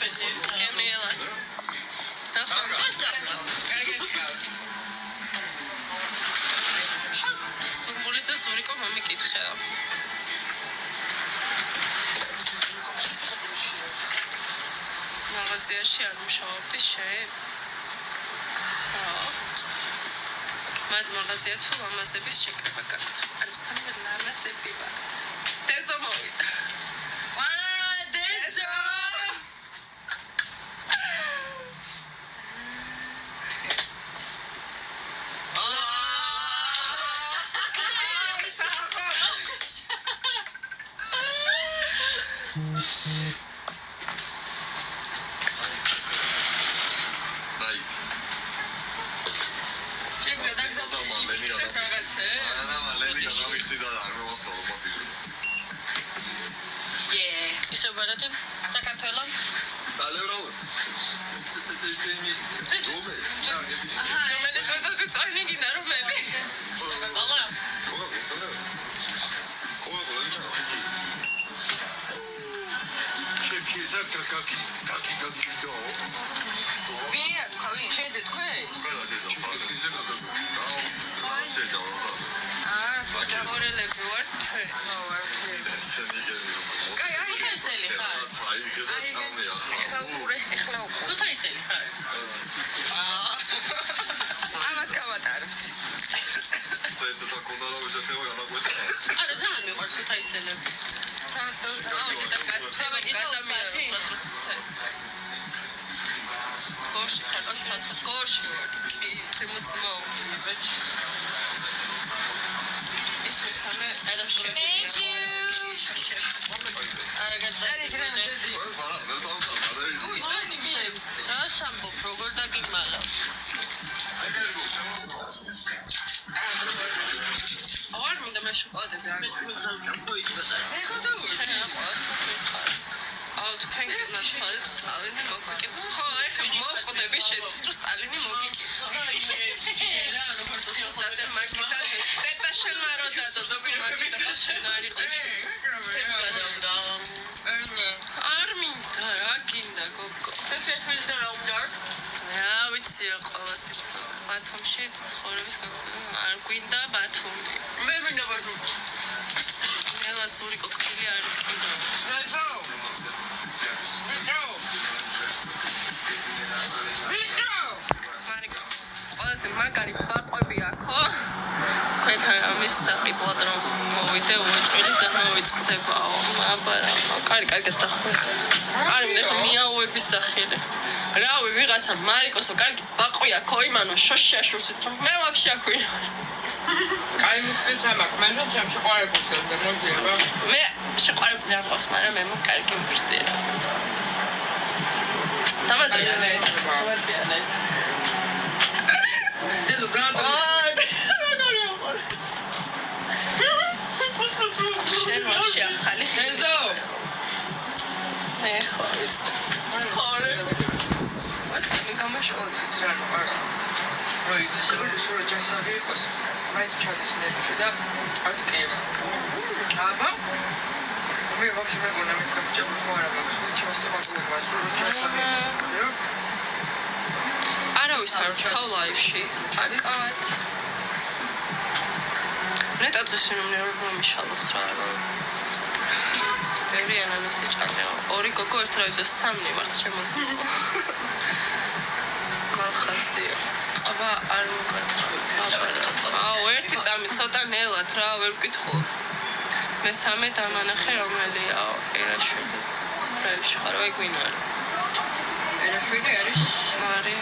Gabrielāt. Tā Sumbulica Suriko mami კითხება. მაღაზიაში არ მუშაობდი შენ? მათ მაღაზია თუ ლამაზების შეკრება გაქვთ. ანუ სამი ლამაზები ვართ. დეზო მოვიდა. დეზო! მაგარი ბარყვები აქო. Ქეთა ამის საყიდლად რომ მოვიდე უეჭველი და მოვიწყდებაო. აბარა, კარგად დახვედი. არ მინდა ხა მიაუების სახელი. რავი, ვიღაცა მარიკოსო, კარგი ბაყვი აქო, იმანო შოში აშურს რომ მე ვაფშე აქვი. კაი მოგწევს ამაკ, მე რომ შეყვარებულს და მოძიება. მე შეყვარებული არ ყავს, მაგრამ მე კარგი მბირდია. დამადიანეთ. Dedo gato. შენ ახალი Dedo. ეხლა ხორე. ასეთი გამაშოლა ციცრან ყავს. როი ისე ჯასავი იყოს. მაინც ჩადის ნერვში და ატკიებს. აბა. მე ვაფშე მეგონა მე გაბჭებული ხო არა მაქვს. ჩასტომაკული მასური ჯასავი. არავის არ ვჩავ ლაივში. აკად. ნეტა დღეს ვინმეორებმა მიშალოს რა. ბევრიანა მესეჭამეო. ორი გოგო ერთ რაიზე სამნი ვართ შემოწმო. მალხასია. აბა არ მოგარდა. აუ ერთი წამი ცოტა ნელად რა ვერ ვკითხო. მესამე დამანახე რომელიაო. ერაშვილი. სტრაილში ხარ ეგ ვინ არის? ერაშვილი არის მარი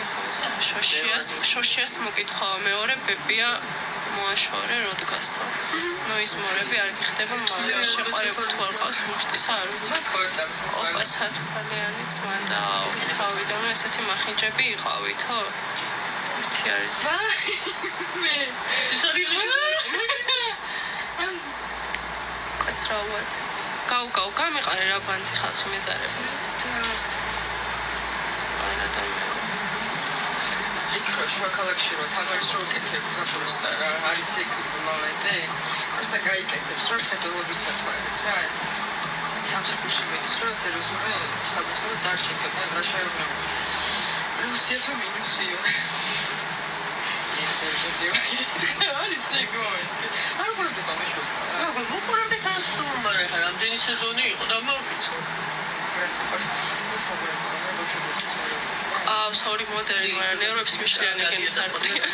შოშიას მოკითხავ მეორე ბებია მოაშორე როდგასო. ნუ ის მორები არ გიხდება მაგრამ შეყარებულ თუ არ ყავს მუშტისა არ ვიცი. ოპა სათვალიანიც მანდა თავიდან ესეთი მახინჯები იყავითო. ერთი არის. მე კაცრავად. გაუ გამიყარე რა ბანცი ხალხი მეზარება. შუაქალაქში რომ თამარის რო კეთებს აფროსტა რა არის ეგ მომენტი. просто გაიკეთებს რომ ფედერალობის საქმეა რა ეს. სამსახურში მიდის, რომ სერიოზული შტაბ-შტაბი დარჩენდა და გაშაებნა. რუსია თუ მინუსია. არ ხურები გამიშო. აგა მოყურებთ ასო, მაგრამ რამდენი სეზონი იყო და მოვიცო. სორი მოდერი, მაგრამ ევროპის მიშლიანი გემწარდია.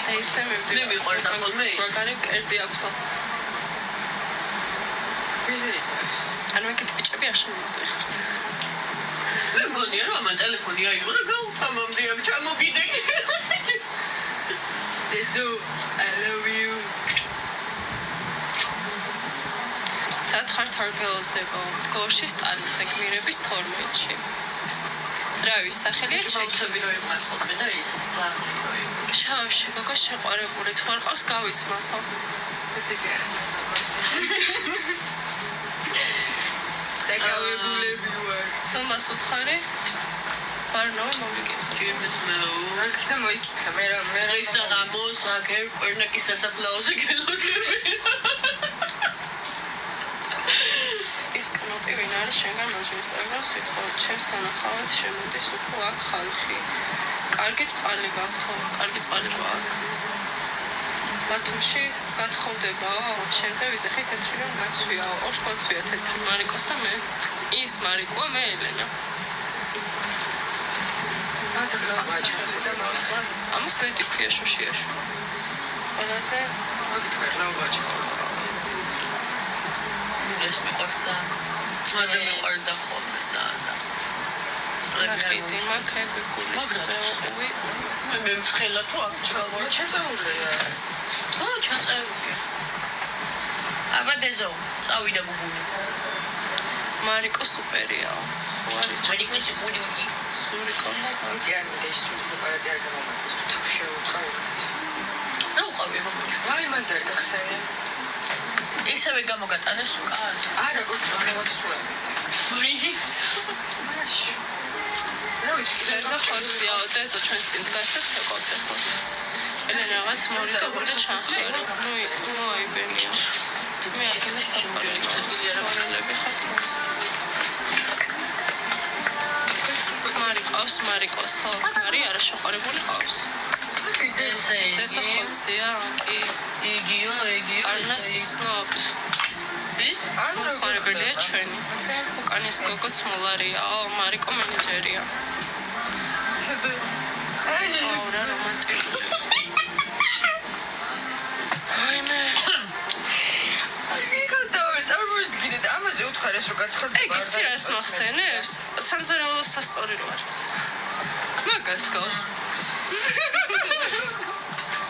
და ისე მივდივარ. მე მიყვარდა ხოლმე ის. მაგარი კერდი აქვსო. ვიზიტს. ანუ ეგეთი ბიჭები არ შემიძლია ხართ. მე მგონია რომ ამ ტელეფონი აიღო და გავუთამამდი ამ ჩამოგიდე. Deso, I love you. სათხართ არბელოზებო, გორში სტალინის გმირების 12-ში. ძრავის სახელია ჩექები. რო იმარ ხოლმე და ის ძაღლი. შავში გოგო შეყვარებული თუ არ ყავს გავიცნობო. დაკავებულები ვარ. სამას უთხარი? ბარნო მომიგეთ. გიმეთმეო. აქ მოიქიქა მე დღეს და გამოს აგერ კვერნაკის სასაფლაოზე გელოდები. ის კნოტი ვინ არის შენგან მოჟისტრებას ვითხოვთ ჩემს სანახავად შემოდის უფრო აქ ხალხი. კარგი წყალი გაქვთ, კარგი წყალი გვაქვს. ბათუმში გათხოვდებაო? შენზე ვიძახი თეთრი რომ გაცვიაო. ორს გაცვია თეთრი მარიკოს და მე. ის მარიკოა მე ელენა. ამას ლეტი ქვია შუშიაში. ყველაზე ეს მიყვარს და მაგრამ მიყვარდა ხოლმე ძალიან. ნახეთი მაქები გულის ხეობი. მე მცხელა თუ აქ ჩავარ. ჩაწეულია. ჩაწეულია. აბა დეზო, წავიდა გუგული. მარიკო სუპერიაო. ხო არის მარიკოს გუგული. სული კონდა. იტიანი და ის სული სეპარატი არ გამომდის. თუ შეუწყავთ. რა უყავი მომჩ. ვაი მან და გახსენე. ისევე გამოგატანეს უკან. არა, გოგო სულა. მრიჰის. მაშ. რა ვიცი, და ხოცია და ეს ჩვენს წინ გასდა ცეკოსე ხო. ელენა რაღაც მორიტებული ჩახერე. ნოი ბენია. მე აქ მოსაბარელი ვარელები ხარ. მარიკოს მარიკოსო. მარი არა შეყარებული ყავს. ეს ხოცია კი. იგიო. არნას იცნობთ. ის? ხარებელია ჩვენი. უკანის გოგოც მოლარიაო, მარიკო მენეჯერია. აუ რა რომანტიკული. აიმე. ამაზე უთხარეს რომ გაცხადდება. ეგ იცი რას მახსენებს? სამზარეულოს სასწორი რო არის. მაგას გავს.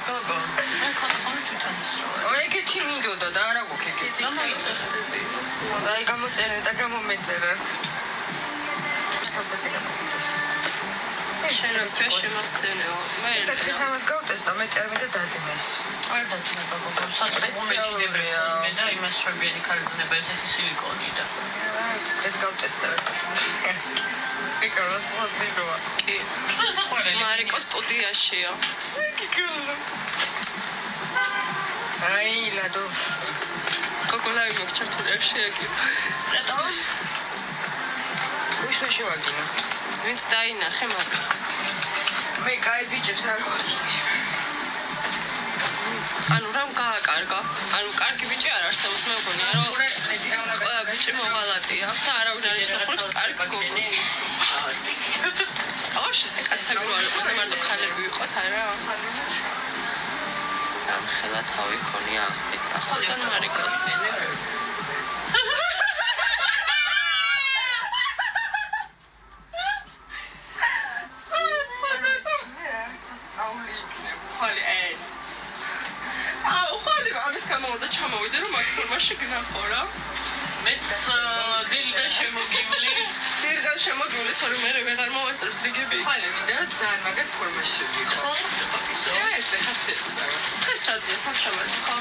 გოგო. მე ხომ თვითონის რო. ეგეთი მინდოდა და არა გქ ეგეთი. გამოიწეხდები. აი გამოწერე და გამომეწერე. აბა ზეგამოწერე. შენებია შემახსენეო. მე ეს ამას გავტეს და მე ტერმინი დადიმეს. არ დაჭმება გოგო. სასპეციალურია და იმას შრობიანი ქალბუნება ესეთი სილიკონი და. ეს გავტეს და ეკაროს ხოთილოა. კი. საყვარელი. მარიკო სტუდიაშია. აი ლადო. კოკოლავი მოგჩართული არ შეაგებ. რატო? უშვა შევაგინა. ვინც დაინახე მაგას. მე კაი ბიჭებს არ ხვდები. ანუ რამ გააკარგა? ანუ კარგი ბიჭი არ არსებობს, მე მგონია რომ ყველა ბიჭი მოღალატია და არავინ არ იცნობს კარგი გოგოს. აღარ შესეკაცები ვარ, მაგრამ მარტო ქალები ვიყოთ, არა? ამ ხელა თავი ქონია ახალთან მარიკოსი. ჩამოვიდე რომ აქ ფორმაში გნახო რა. მეც დილიდან შემოგივლი. დილიდან შემოგივლი, თორემ მე ვეღარ მოვაწევთ რიგები. ხალე მინდა ძალიან მაგარ ფორმაში ვიყო. ეს ხასიათია. ეს რადია სამშაბათი ხო?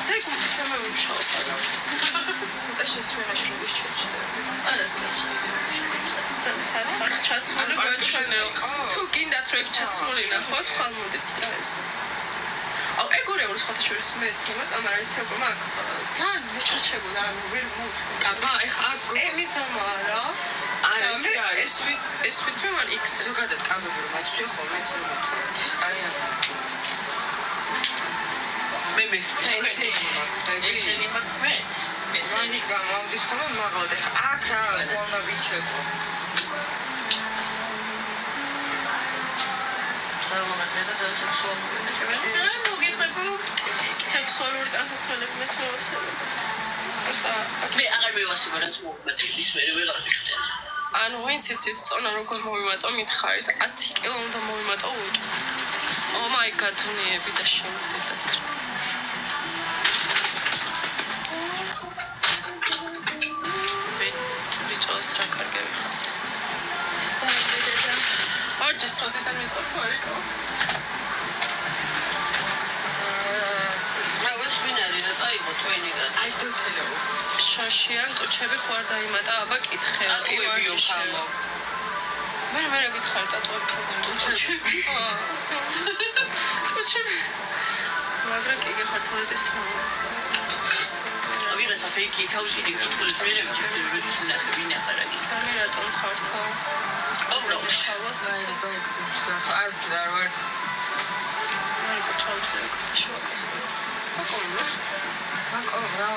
ზეგუდი შემოვიმშავა რა. და შესვენაში როგორ შეჭდა. არა ზოგადად საერთოდ ჩაცმული გვაჩვენეო. თუ გინდათ რომ ეგ ჩაცმული ნახოთ, ხალ მოდით და ეს. აუ ეგორეულ სხვათაშორის მეც მომწონა რაც უკვე მაგ ძალიან მეჩაჩებოდა ანუ ვერ მოვხდი აბა ეხა ემიზომა რა ეს ვიცი მან X ზოგადად კამები რომ აჩვია ხოლმე ეს აი ამას მე ესენი მაქვს ესენი გამომდის ხოლმე მაგალითად ეხა აქ რა გონა ვიცეკო სექსუალური ტანსაცმელები მეც მოვასწრებ. მე აღარ მივასწრებ რაც მომენტი ის მე ვეღარ ვიხდე. ანუ ვინც იცით წონა როგორ მოვიმატო მითხარით 10 კილო უნდა მოვიმატო უჭ. Oh my god თუნიები და შემდეგაც. ბიჭოს რა კარგები ხართ. ორჯერ სოდედა მიწოს ვარიკო. აი დოთელო შაშიან ტუჩები ხوار დაიმატა აბა კითხე ატუებიო ხალო მე რა გითხარ ტუჩები ტუჩები მაგრამ კი გეხართოთ ეს ვიღაცა ფეიქი თავში დიკითხულს მე ვიცი ნახე ვინ ახალაკი სამი რატომ ხართო უბრალოდ ჩავას აი დოქტორ არ ვარ მარკო ჩავჭდები შოაკოს აკონა აკო რა